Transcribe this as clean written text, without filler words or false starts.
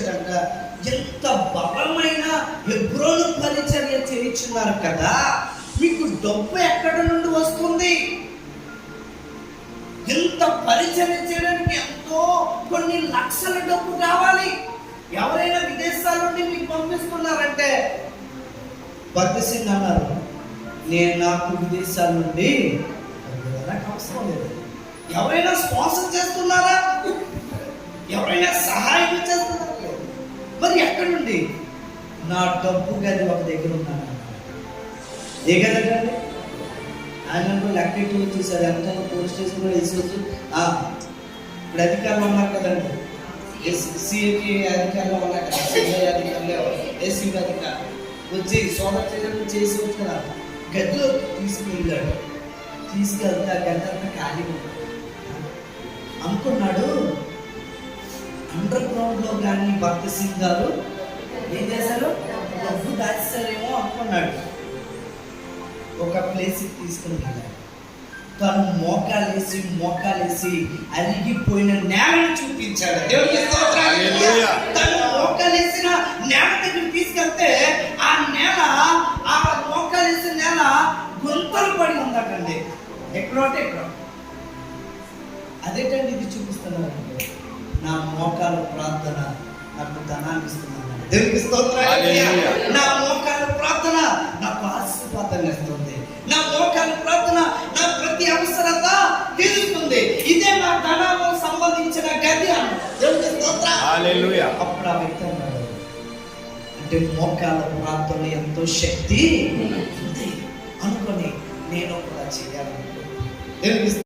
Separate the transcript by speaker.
Speaker 1: వచ్చాడంట. ఎంత బలమైన హెబ్రోను పరిచర్య చేయించున్నారు కదా, మీకు డబ్బు ఎక్కడ నుండి వస్తుంది? ఎంత పరిచర్య చేయడానికి ఎంతో కొన్ని లక్షల డబ్బు కావాలి. ఎవరైనా విదేశాల నుండి మీకు పంపిస్తున్నారంటే బద్దసింగ్ అన్నారు, నేను నాకు విదేశాల నుండి నాకు అవసరం లేదు. ఎవరైనా స్పాన్సర్ చేస్తున్నారా? ఎవరైనా సహాయం చేస్తున్నారా? మరి ఎక్కడి నుండి? నా డబ్బు గది ఒక దగ్గర ఉన్నాను. ఏ గదండి? ఆయన లెక్క చూసారు, ఎంత పోలీస్ స్టేషన్ కూడా వేసుకోవచ్చు. ఇప్పుడు అధికారులు ఉన్నారు కదండి, సిఐకి అధికారులు ఉన్నారు కదా, సిఐ అధికారులు, ఏసీబీ అధికారులు వచ్చి సోదరు చేయడం చేసి వచ్చు కదా. గదిలో తీసుకెళ్ళాడు. తీసుకెళ్తే ఆ గది అంతా ఖాళీ అనుకున్నాడు. అండర్ గ్రౌండ్ లో కానీ భక్త సింగ్ గారు ఏం చేశారు, డబ్బు దాచేశారేమో అనుకున్నాడు. ఒక ప్లేస్కి తీసుకుని వెళ్ళాడు. తను మోకాలేసి అరిగిపోయిన నేలను చూపించాడు. తను మోకాలేసిన నేల దగ్గర తీసుకెళ్తే ఆ నేల, ఆ మోకాలేసిన నేల గుంతలు పడి ఉందటండి. ఎక్కడో అదేంటండి ఇది చూపిస్తున్నారు? నా మోకాల ప్రార్థన నాకు ధనాన్ని ఇస్తున్నాను. దేవునికి స్తోత్రం. నా మోకాల ప్రార్థన నాకు ఆశీర్వాదాన్ని ఇస్తుంది. నా మోకాల ప్రార్థన నా ప్రతి అవసరత తీరుస్తుంది. ఇదే నా ధనము సంబంధించిన గది అన్న. దేవునికి స్తోత్రం. హల్లెలూయా. అప్పుడు ఆ వ్యక్తి అన్నాడు, అంటే మోకాల ప్రార్థన ఎంతో శక్తి ఉంది అనుకొని నేను కూడా చేయాలనుకుంటున్నాను.